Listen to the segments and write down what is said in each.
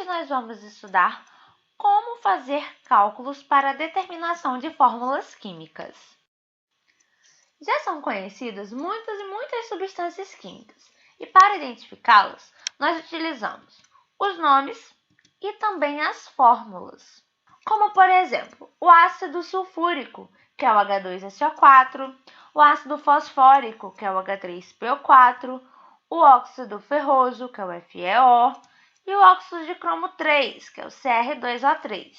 Hoje nós vamos estudar como fazer cálculos para a determinação de fórmulas químicas. Já são conhecidas muitas substâncias químicas e para identificá-las nós utilizamos os nomes e também as fórmulas, como por exemplo o ácido sulfúrico, que é o H2SO4, o ácido fosfórico, que é o H3PO4, o óxido ferroso, que é o FeO, e o óxido de cromo 3, que é o Cr2O3.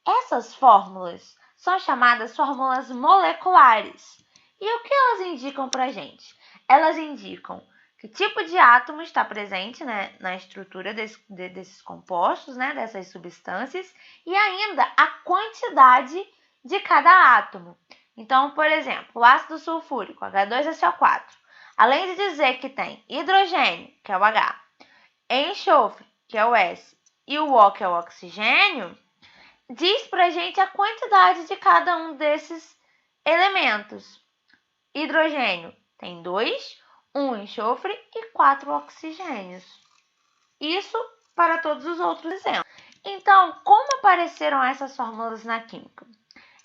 Essas fórmulas são chamadas fórmulas moleculares. E o que elas indicam para a gente? Elas indicam que tipo de átomo está presente, na estrutura desses compostos, dessas substâncias, e ainda a quantidade de cada átomo. Então, por exemplo, o ácido sulfúrico, H2SO4, além de dizer que tem hidrogênio, que é o H, enxofre, que é o S, e o O, que é o oxigênio, diz para a gente a quantidade de cada um desses elementos. Hidrogênio tem 2, 1 enxofre e 4 oxigênios. Isso para todos os outros exemplos. Então, como apareceram essas fórmulas na química?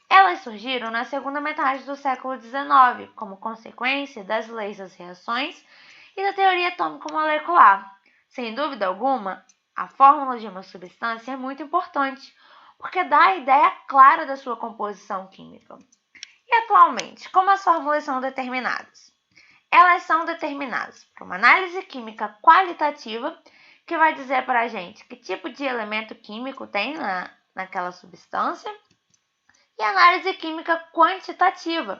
Elas surgiram na segunda metade do século XIX, como consequência das leis das reações e da teoria atômico-molecular. Sem dúvida alguma, a fórmula de uma substância é muito importante, porque dá a ideia clara da sua composição química. E atualmente, como as fórmulas são determinadas? Elas são determinadas por uma análise química qualitativa, que vai dizer para a gente que tipo de elemento químico tem naquela substância, e análise química quantitativa,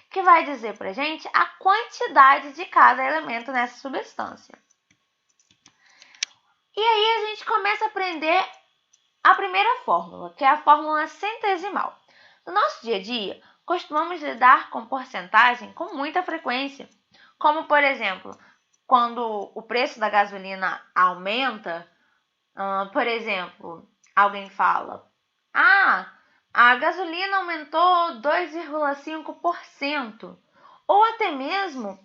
que vai dizer para a gente a quantidade de cada elemento nessa substância. E aí a gente começa a aprender a primeira fórmula, que é a fórmula centesimal. No nosso dia a dia, costumamos lidar com porcentagem com muita frequência, como, por exemplo, quando o preço da gasolina aumenta, por exemplo, alguém fala, a gasolina aumentou 2,5%, ou até mesmo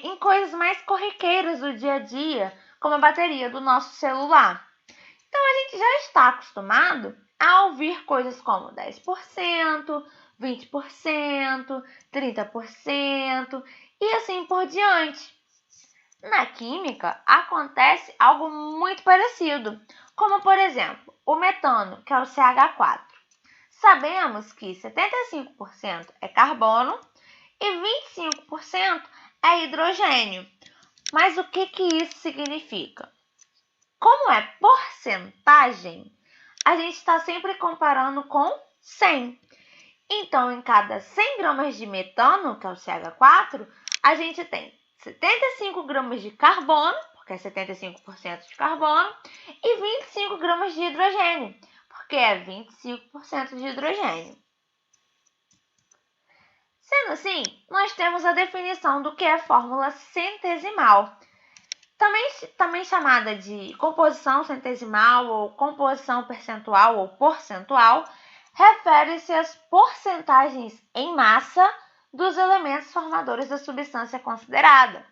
em coisas mais corriqueiras do dia a dia, como a bateria do nosso celular. Então, a gente já está acostumado a ouvir coisas como 10%, 20%, 30% e assim por diante. Na química, acontece algo muito parecido, como, por exemplo, o metano, que é o CH4. Sabemos que 75% é carbono e 25% é hidrogênio. Mas o que isso significa? Como é porcentagem, a gente está sempre comparando com 100. Então, em cada 100 gramas de metano, que é o CH4, a gente tem 75 gramas de carbono, porque é 75% de carbono, e 25 gramas de hidrogênio, porque é 25% de hidrogênio. Sendo assim, nós temos a definição do que é fórmula centesimal, também chamada de composição centesimal ou composição percentual ou porcentual, refere-se às porcentagens em massa dos elementos formadores da substância considerada.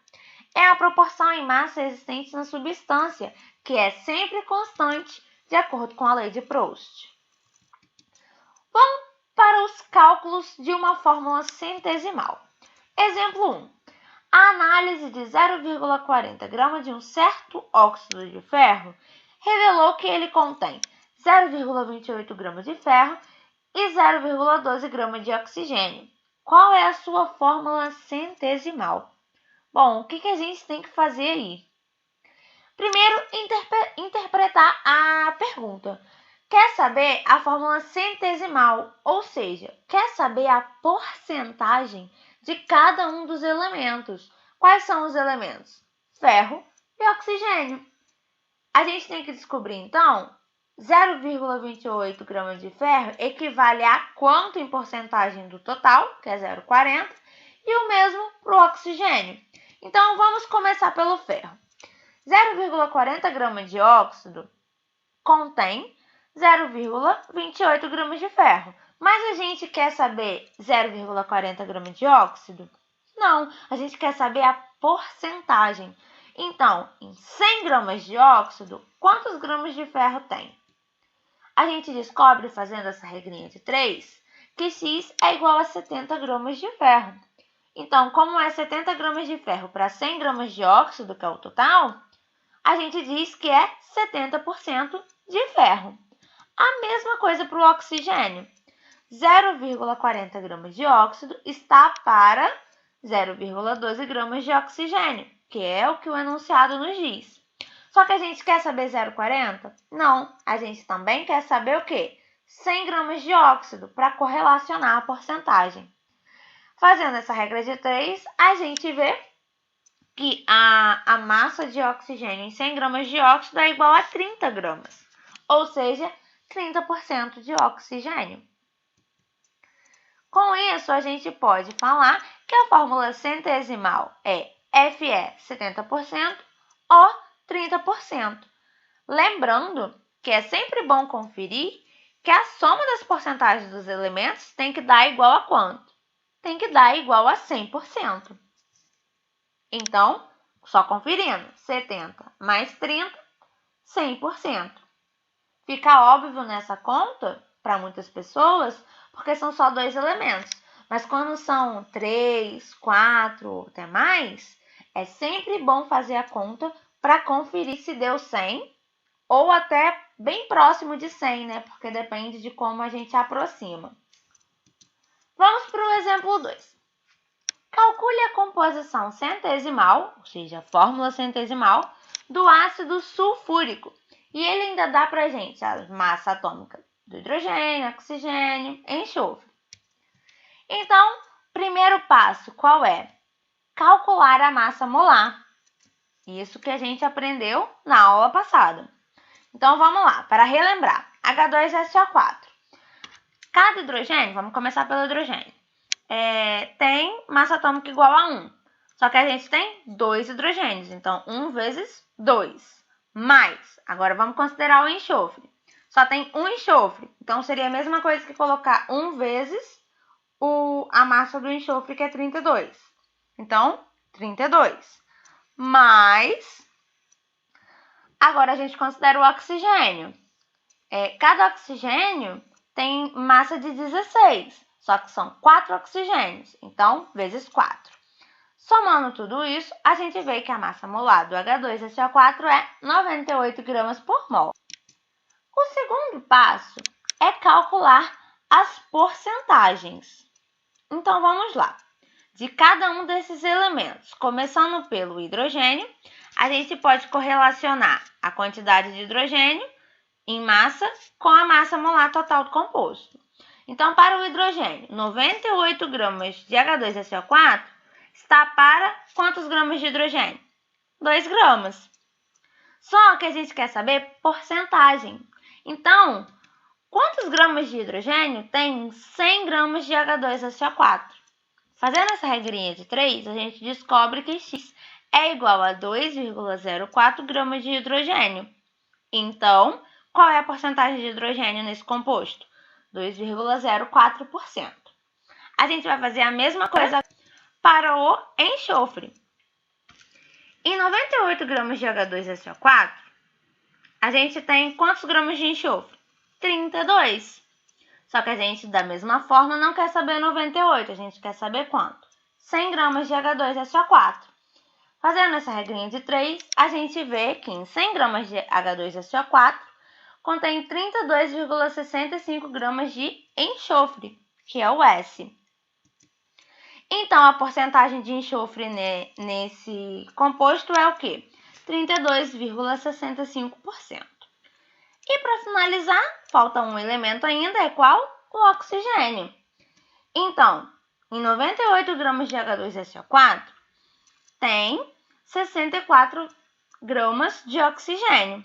É a proporção em massa existente na substância, que é sempre constante, de acordo com a lei de Proust. Vamos para os cálculos de uma fórmula centesimal. Exemplo 1. A análise de 0,40 gramas de um certo óxido de ferro revelou que ele contém 0,28 gramas de ferro e 0,12 gramas de oxigênio. Qual é a sua fórmula centesimal? Bom, o que a gente tem que fazer aí? Primeiro, interpretar a pergunta. Quer saber a fórmula centesimal, ou seja, quer saber a porcentagem de cada um dos elementos. Quais são os elementos? Ferro e oxigênio. A gente tem que descobrir, então, 0,28 gramas de ferro equivale a quanto em porcentagem do total, que é 0,40, e o mesmo para o oxigênio. Então, vamos começar pelo ferro. 0,40 gramas de óxido contém 0,28 gramas de ferro. Mas a gente quer saber 0,40 gramas de óxido? Não, a gente quer saber a porcentagem. Então, em 100 gramas de óxido, quantos gramas de ferro tem? A gente descobre, fazendo essa regrinha de 3, que X é igual a 70 gramas de ferro. Então, como é 70 gramas de ferro para 100 gramas de óxido, que é o total, a gente diz que é 70% de ferro. A mesma coisa para o oxigênio. 0,40 gramas de óxido está para 0,12 gramas de oxigênio, que é o que o enunciado nos diz. Só que a gente quer saber 0,40? Não, a gente também quer saber o quê? 100 gramas de óxido, para correlacionar a porcentagem. Fazendo essa regra de 3, a gente vê que a massa de oxigênio em 100 gramas de óxido é igual a 30 gramas, ou seja, 30% de oxigênio. Com isso, a gente pode falar que a fórmula centesimal é Fe 70% O 30%. Lembrando que é sempre bom conferir que a soma das porcentagens dos elementos tem que dar igual a quanto? Tem que dar igual a 100%. Então, só conferindo, 70 mais 30, 100%. Fica óbvio nessa conta, para muitas pessoas, porque são só 2 elementos. Mas quando são 3, 4, até mais, é sempre bom fazer a conta para conferir se deu 100 ou até bem próximo de 100, né? Porque depende de como a gente aproxima. Vamos para o exemplo 2. Calcule a composição centesimal, ou seja, a fórmula centesimal, do ácido sulfúrico. E ele ainda dá para a gente a massa atômica do hidrogênio, oxigênio, enxofre. Então, primeiro passo, qual é? Calcular a massa molar. Isso que a gente aprendeu na aula passada. Então, vamos lá, para relembrar. H2SO4. Cada hidrogênio, vamos começar pelo hidrogênio, tem massa atômica igual a 1. Só que a gente tem 2 hidrogênios, então 1 vezes 2. Mais, agora vamos considerar o enxofre. Só tem um enxofre, então seria a mesma coisa que colocar 1 vezes a massa do enxofre, que é 32. Então, 32. Mais, agora a gente considera o oxigênio. Cada oxigênio tem massa de 16, só que são 4 oxigênios, então, vezes 4. Somando tudo isso, a gente vê que a massa molar do H2SO4 é 98 gramas por mol. O segundo passo é calcular as porcentagens. Então, vamos lá. De cada um desses elementos, começando pelo hidrogênio, a gente pode correlacionar a quantidade de hidrogênio em massa com a massa molar total do composto. Então, para o hidrogênio, 98 gramas de H2SO4 está para quantos gramas de hidrogênio? 2 gramas. Só que a gente quer saber porcentagem. Então, quantos gramas de hidrogênio tem 100 gramas de H2SO4? Fazendo essa regrinha de 3, a gente descobre que X é igual a 2,04 gramas de hidrogênio. Então, qual é a porcentagem de hidrogênio nesse composto? 2,04%. A gente vai fazer a mesma coisa para o enxofre. Em 98 gramas de H2SO4, a gente tem quantos gramas de enxofre? 32. Só que a gente, da mesma forma, não quer saber 98, a gente quer saber quanto? 100 gramas de H2SO4. Fazendo essa regrinha de 3, a gente vê que em 100 gramas de H2SO4 contém 32,65 gramas de enxofre, que é o S. Então, a porcentagem de enxofre nesse composto é o quê? 32,65%. E para finalizar, falta um elemento ainda, é qual? O oxigênio. Então, em 98 gramas de H2SO4, tem 64 gramas de oxigênio.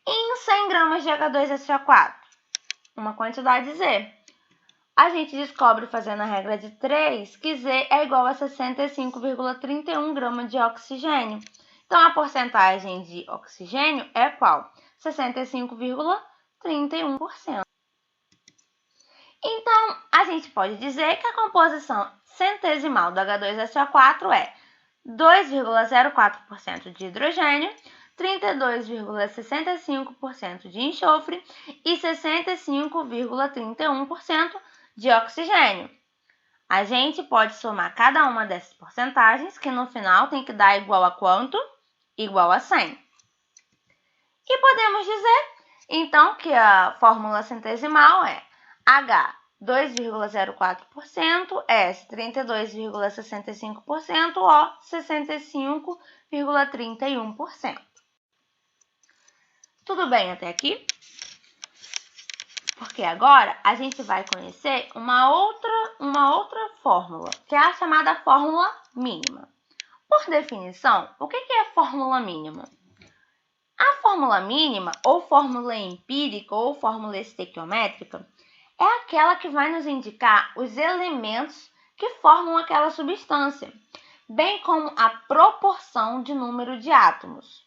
E em 100 gramas de H2SO4, uma quantidade Z. A gente descobre, fazendo a regra de 3, que Z é igual a 65,31 gramas de oxigênio. Então, a porcentagem de oxigênio é qual? 65,31%. Então, a gente pode dizer que a composição centesimal do H2SO4 é 2,04% de hidrogênio, 32,65% de enxofre e 65,31% de oxigênio. A gente pode somar cada uma dessas porcentagens, que no final tem que dar igual a quanto? Igual a 100. E podemos dizer, então, que a fórmula centesimal é H 2,04%, S 32,65%, O 65,31%. Tudo bem até aqui? Porque agora a gente vai conhecer uma outra fórmula, que é a chamada fórmula mínima. Por definição, o que é fórmula mínima? A fórmula mínima, ou fórmula empírica, ou fórmula estequiométrica, é aquela que vai nos indicar os elementos que formam aquela substância, bem como a proporção de número de átomos.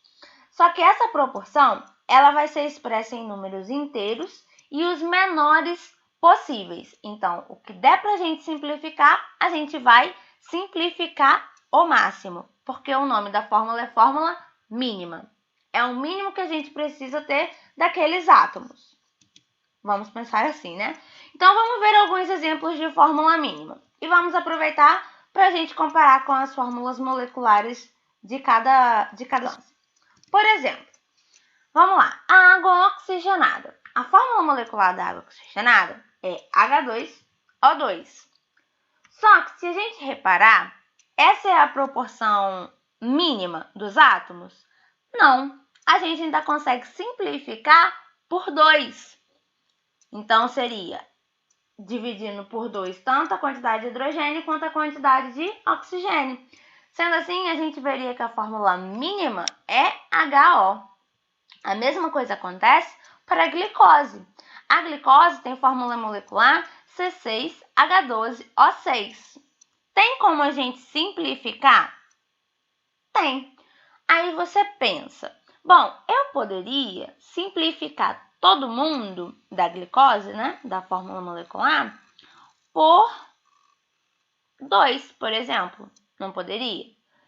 Só que essa proporção ela vai ser expressa em números inteiros e os menores possíveis. Então, o que der para a gente simplificar, a gente vai simplificar ao máximo, porque o nome da fórmula é fórmula mínima. É o mínimo que a gente precisa ter daqueles átomos. Vamos pensar assim, né? Então, vamos ver alguns exemplos de fórmula mínima. E vamos aproveitar para a gente comparar com as fórmulas moleculares de cada substância. Por exemplo, vamos lá. A água oxigenada. A fórmula molecular da água oxigenada é H2O2. Só que, se a gente reparar, essa é a proporção mínima dos átomos? Não. A gente ainda consegue simplificar por 2. Então, seria dividindo por 2 tanto a quantidade de hidrogênio quanto a quantidade de oxigênio. Sendo assim, a gente veria que a fórmula mínima é HO. A mesma coisa acontece para a glicose. A glicose tem fórmula molecular C6H12O6. Tem como a gente simplificar? Tem. Aí você pensa, bom, eu poderia simplificar todo mundo da glicose, né, da fórmula molecular, por 2, por exemplo. Não poderia?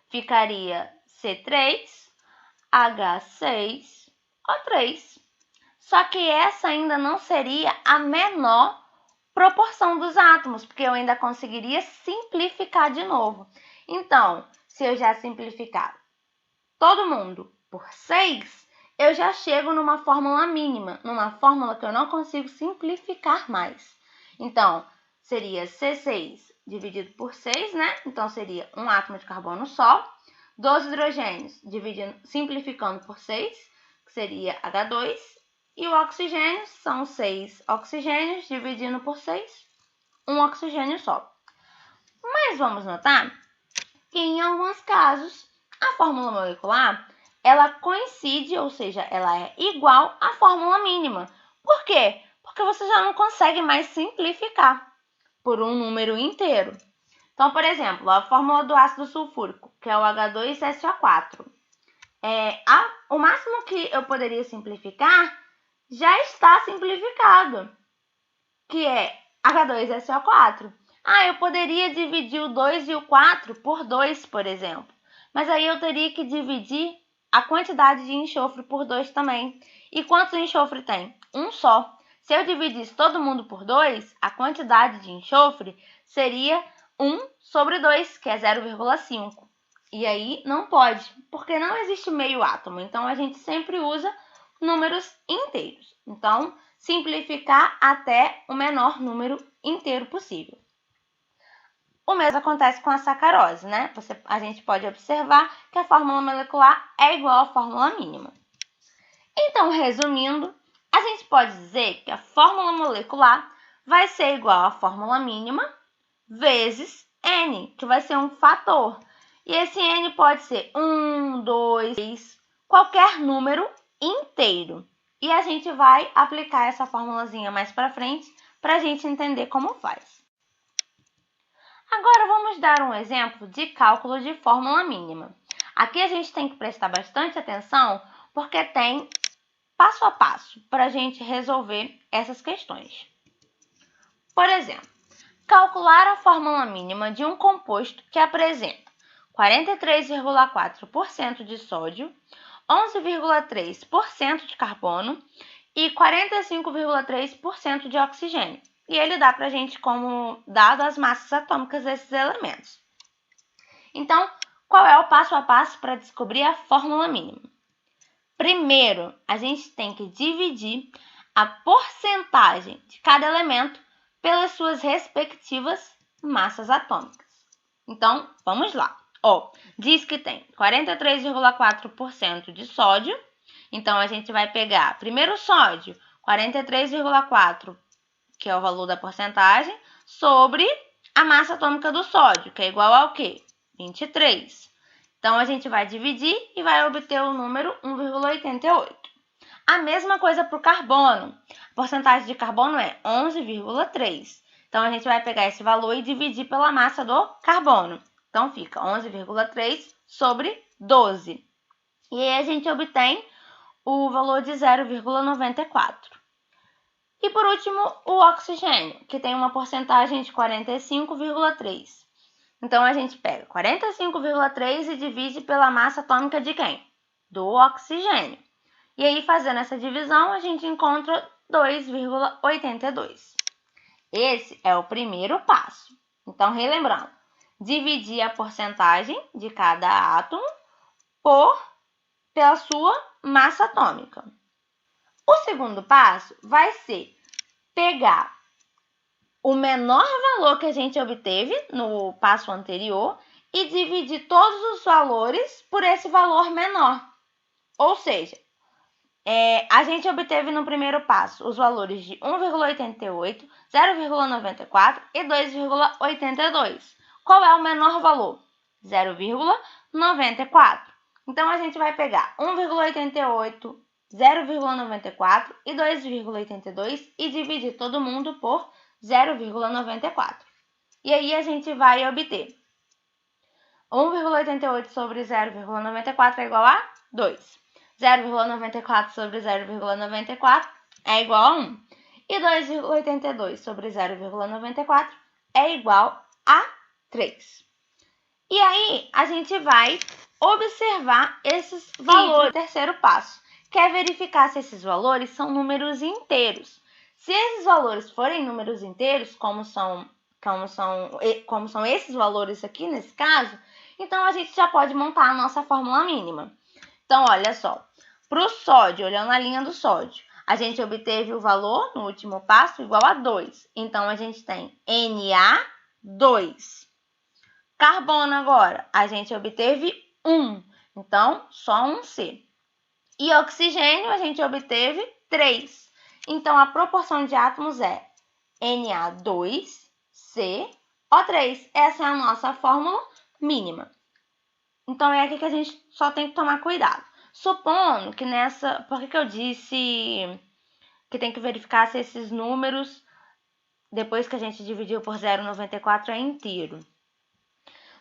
Ficaria C3H6O3. Só que essa ainda não seria a menor proporção dos átomos, porque eu ainda conseguiria simplificar de novo. Então, se eu já simplificar todo mundo por 6, eu já chego numa fórmula mínima, numa fórmula que eu não consigo simplificar mais. Então, seria C6 dividido por 6, né? Então, seria um átomo de carbono só. 12 hidrogênios simplificando por 6, que seria H2. E o oxigênio são 6 oxigênios dividindo por 6, um oxigênio só. Mas vamos notar que em alguns casos a fórmula molecular ela coincide, ou seja, ela é igual à fórmula mínima. Por quê? Porque você já não consegue mais simplificar por um número inteiro. Então, por exemplo, a fórmula do ácido sulfúrico, que é o H2SO4. O máximo que eu poderia simplificar já está simplificado, que é H2SO4. Eu poderia dividir o 2 e o 4 por 2, por exemplo. Mas aí eu teria que dividir a quantidade de enxofre por 2 também. E quantos enxofre tem? Um só. Se eu dividisse todo mundo por 2, a quantidade de enxofre seria 1 sobre 2, que é 0,5. E aí não pode, porque não existe meio átomo. Então, a gente sempre usa números inteiros. Então, simplificar até o menor número inteiro possível. O mesmo acontece com a sacarose, né? A gente pode observar que a fórmula molecular é igual à fórmula mínima. Então, resumindo, a gente pode dizer que a fórmula molecular vai ser igual à fórmula mínima vezes N, que vai ser um fator. E esse N pode ser 1, 2, 3, qualquer número inteiro. E a gente vai aplicar essa formulazinha mais para frente para a gente entender como faz. Agora vamos dar um exemplo de cálculo de fórmula mínima. Aqui a gente tem que prestar bastante atenção porque tem passo a passo para a gente resolver essas questões. Por exemplo, calcular a fórmula mínima de um composto que apresenta 43,4% de sódio, 11,3% de carbono e 45,3% de oxigênio. E ele dá para a gente como dado as massas atômicas desses elementos. Então, qual é o passo a passo para descobrir a fórmula mínima? Primeiro, a gente tem que dividir a porcentagem de cada elemento pelas suas respectivas massas atômicas. Então, vamos lá. Diz que tem 43,4% de sódio. Então, a gente vai pegar primeiro o sódio, 43,4%, que é o valor da porcentagem, sobre a massa atômica do sódio, que é igual ao quê? 23. Então, a gente vai dividir e vai obter o número 1,88. A mesma coisa para o carbono. A porcentagem de carbono é 11,3. Então, a gente vai pegar esse valor e dividir pela massa do carbono. Então, fica 11,3 sobre 12. E aí, a gente obtém o valor de 0,94. E, por último, o oxigênio, que tem uma porcentagem de 45,3. Então, a gente pega 45,3 e divide pela massa atômica de quem? Do oxigênio. E aí, fazendo essa divisão, a gente encontra 2,82. Esse é o primeiro passo. Então, relembrando, dividir a porcentagem de cada átomo pela sua massa atômica. O segundo passo vai ser pegar o menor valor que a gente obteve no passo anterior e dividir todos os valores por esse valor menor. Ou seja, a gente obteve no primeiro passo os valores de 1,88, 0,94 e 2,82. Qual é o menor valor? 0,94. Então, a gente vai pegar 1,88, 0,94 e 2,82 e dividir todo mundo por 0,94. E aí, a gente vai obter 1,88 sobre 0,94 é igual a 2. 0,94 sobre 0,94 é igual a 1. E 2,82 sobre 0,94 é igual a 3. E aí, a gente vai observar esses valores. Terceiro passo, que é verificar se esses valores são números inteiros. Se esses valores forem números inteiros, como são esses valores aqui nesse caso, então a gente já pode montar a nossa fórmula mínima. Então, olha só, para o sódio, olhando a linha do sódio, a gente obteve o valor no último passo igual a 2. Então, a gente tem Na2. Carbono agora, a gente obteve 1. Então, só um C. E oxigênio, a gente obteve 3. Então, a proporção de átomos é Na2CO3. Essa é a nossa fórmula mínima. Então, é aqui que a gente só tem que tomar cuidado. Supondo que nessa... Por que eu disse que tem que verificar se esses números, depois que a gente dividiu por 0,94, é inteiro?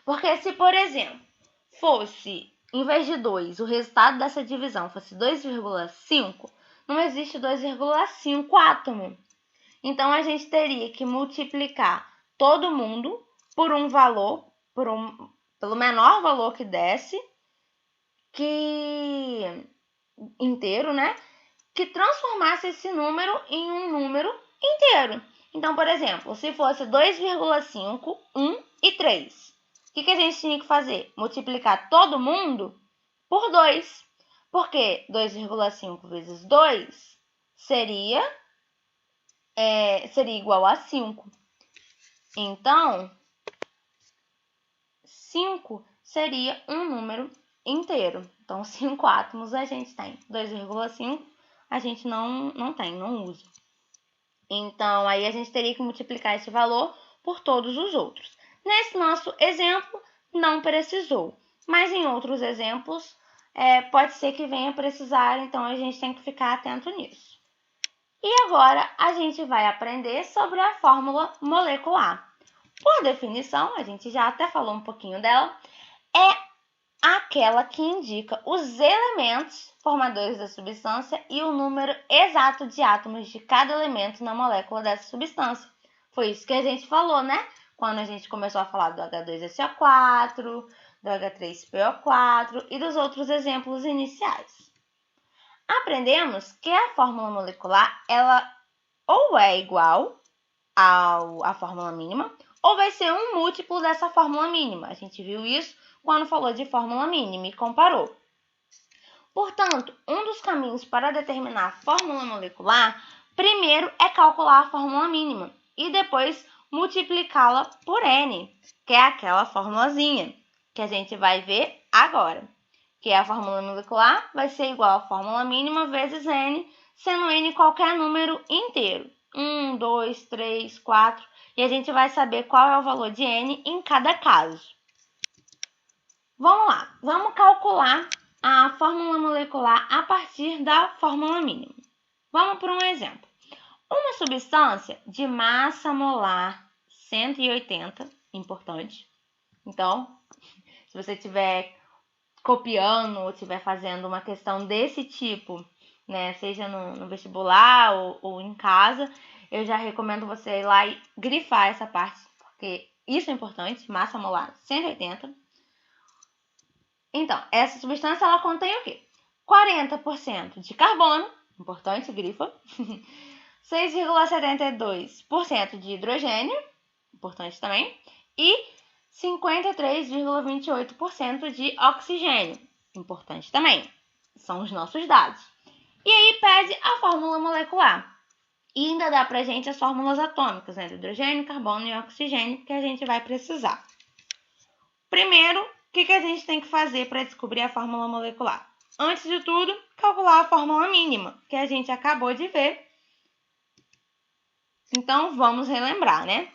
Porque se, por exemplo, fosse, em vez de 2, o resultado dessa divisão fosse 2,5, não existe 2,5 átomo. Então, a gente teria que multiplicar todo mundo por um valor, pelo menor valor que desse, inteiro, né? Que transformasse esse número em um número inteiro. Então, por exemplo, se fosse 2,5, 1 e 3, o que a gente tinha que fazer? Multiplicar todo mundo por 2. Porque 2,5 vezes 2 seria igual a 5. Então, 5 seria um número inteiro. Então, 5 átomos a gente tem. 2,5 a gente não tem, não usa. Então, aí a gente teria que multiplicar esse valor por todos os outros. Nesse nosso exemplo, não precisou. Mas em outros exemplos, pode ser que venha precisar, então a gente tem que ficar atento nisso. E agora, a gente vai aprender sobre a fórmula molecular. Por definição, a gente já até falou um pouquinho dela, é aquela que indica os elementos formadores da substância e o número exato de átomos de cada elemento na molécula dessa substância. Foi isso que a gente falou, né? Quando a gente começou a falar do H2SO4, do H3PO4 e dos outros exemplos iniciais. Aprendemos que a fórmula molecular, ela ou é igual à fórmula mínima, ou vai ser um múltiplo dessa fórmula mínima. A gente viu isso quando falou de fórmula mínima e comparou. Portanto, um dos caminhos para determinar a fórmula molecular, primeiro é calcular a fórmula mínima e depois multiplicá-la por N, que é aquela formulazinha que a gente vai ver agora. Que é a fórmula molecular vai ser igual à fórmula mínima vezes N, sendo N qualquer número inteiro. 1, 2, 3, 4, e a gente vai saber qual é o valor de N em cada caso. Vamos lá, vamos calcular a fórmula molecular a partir da fórmula mínima. Vamos por um exemplo. Uma substância de massa molar 180, importante. Então, se você estiver copiando ou estiver fazendo uma questão desse tipo, né, seja no vestibular ou em casa, eu já recomendo você ir lá e grifar essa parte, porque isso é importante, massa molar 180. Então, essa substância, ela contém o quê? 40% de carbono, importante, grifa, 6,72% de hidrogênio, importante também, e 53,28% de oxigênio, importante também. São os nossos dados. E aí pede a fórmula molecular. E ainda dá pra gente as fórmulas atômicas, né? Do hidrogênio, carbono e oxigênio, que a gente vai precisar. Primeiro, o que a gente tem que fazer para descobrir a fórmula molecular? Antes de tudo, calcular a fórmula mínima, que a gente acabou de ver. Então, vamos relembrar, né?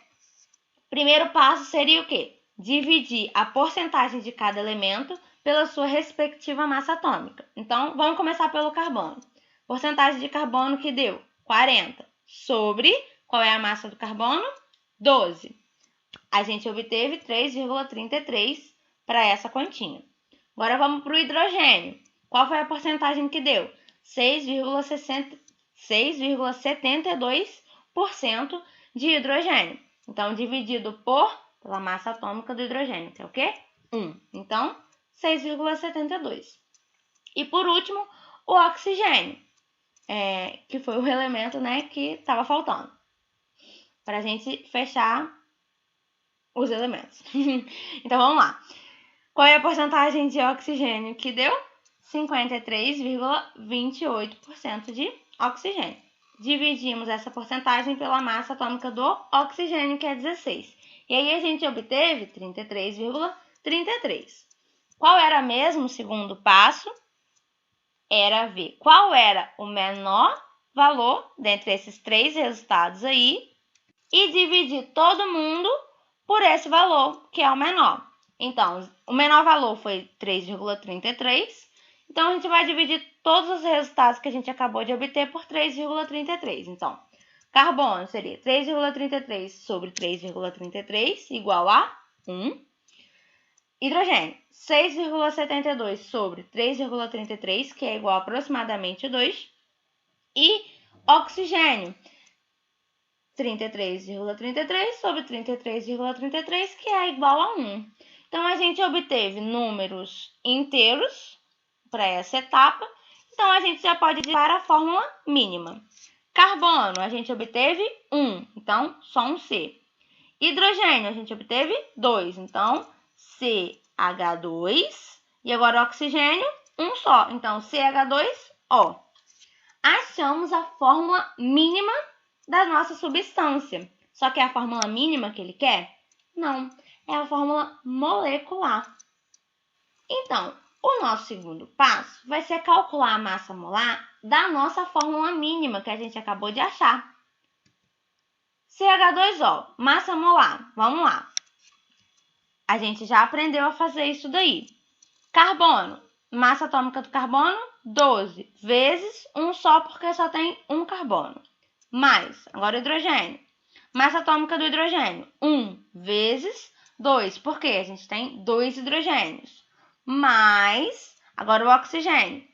Primeiro passo seria o quê? Dividir a porcentagem de cada elemento pela sua respectiva massa atômica. Então, vamos começar pelo carbono. Porcentagem de carbono que deu 40 sobre, qual é a massa do carbono? 12. A gente obteve 3,33 para essa continha. Agora vamos para o hidrogênio. Qual foi a porcentagem que deu? 6,72% de hidrogênio. Então, dividido pela massa atômica do hidrogênio, que é o quê? 1. Então, 6,72. E por último, o oxigênio, que foi o elemento, né, que estava faltando. Para a gente fechar os elementos. Então, vamos lá. Qual é a porcentagem de oxigênio que deu? 53,28% de oxigênio. Dividimos essa porcentagem pela massa atômica do oxigênio, que é 16. E aí a gente obteve 33,33. Qual era mesmo o segundo passo? Era ver qual era o menor valor dentre esses três resultados aí e dividir todo mundo por esse valor, que é o menor. Então, o menor valor foi 3,33. Então, a gente vai dividir todos os resultados que a gente acabou de obter por 3,33. Então, carbono seria 3,33 sobre 3,33 igual a 1. Hidrogênio, 6,72 sobre 3,33, que é igual a aproximadamente 2. E oxigênio, 33,33 sobre 33,33, que é igual a 1. Então, a gente obteve números inteiros para essa etapa. Então, a gente já pode ir para a fórmula mínima. Carbono, a gente obteve 1, então só um C. Hidrogênio, a gente obteve 2, então CH2. E agora oxigênio, um só, então CH2O. Achamos a fórmula mínima da nossa substância. Só que é a fórmula mínima que ele quer? Não, é a fórmula molecular. Então, o nosso segundo passo vai ser calcular a massa molar da nossa fórmula mínima que a gente acabou de achar. CH2O, massa molar. Vamos lá. A gente já aprendeu a fazer isso daí. Carbono, massa atômica do carbono, 12 vezes um só, porque só tem um carbono. Mais, agora hidrogênio. Massa atômica do hidrogênio, 1 vezes 2, porque a gente tem 2 hidrogênios. Mais, agora o oxigênio.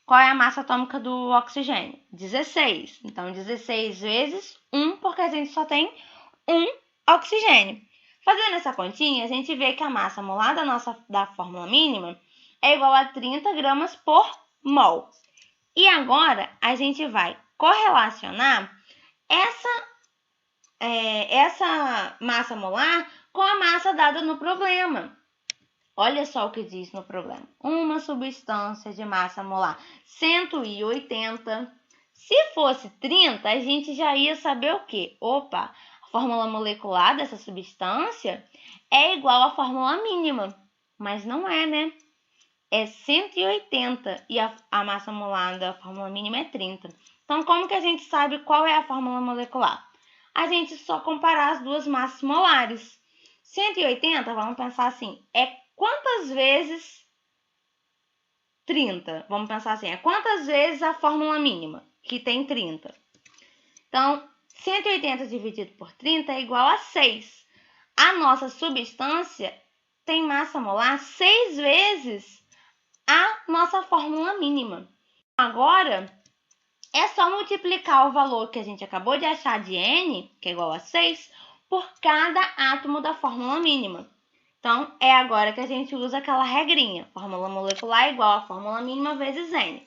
Qual é a massa atômica do oxigênio? 16. Então, 16 vezes 1, porque a gente só tem um oxigênio. Fazendo essa continha, a gente vê que a massa molar da fórmula mínima é igual a 30 gramas por mol. E agora, a gente vai correlacionar essa massa molar com a massa dada no problema. Olha só o que diz no problema. Uma substância de massa molar 180. Se fosse 30, a gente já ia saber o quê? Opa, a fórmula molecular dessa substância é igual à fórmula mínima. Mas não é, né? É 180 e a massa molar da fórmula mínima é 30. Então, como que a gente sabe qual é a fórmula molecular? A gente só comparar as duas massas molares. 180, vamos pensar assim, é quantas vezes 30? Vamos pensar assim, é quantas vezes a fórmula mínima, que tem 30. Então, 180 dividido por 30 é igual a 6. A nossa substância tem massa molar 6 vezes a nossa fórmula mínima. Agora, é só multiplicar o valor que a gente acabou de achar de N, que é igual a 6, por cada átomo da fórmula mínima. Então, é agora que a gente usa aquela regrinha. Fórmula molecular é igual a fórmula mínima vezes N.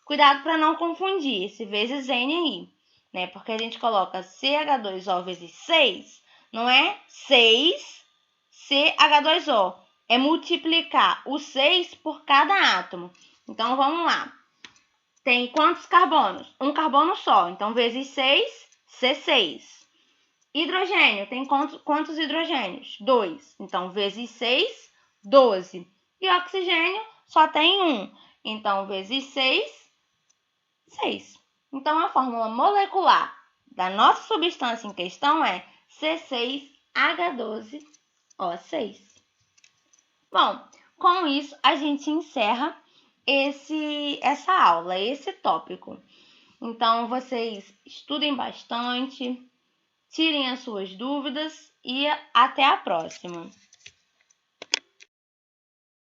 Cuidado para não confundir esse vezes N aí, né? Porque a gente coloca CH2O vezes 6, não é 6 CH2O. É multiplicar o 6 por cada átomo. Então, vamos lá. Tem quantos carbonos? Um carbono só. Então, vezes 6, C6. Hidrogênio, tem quantos hidrogênios? 2. Então, vezes 6, 12. E oxigênio só tem 1. Então, vezes 6, 6. Então, a fórmula molecular da nossa substância em questão é C6H12O6. Bom, com isso, a gente encerra essa aula, esse tópico. Então, vocês estudem bastante, tirem as suas dúvidas e até a próxima.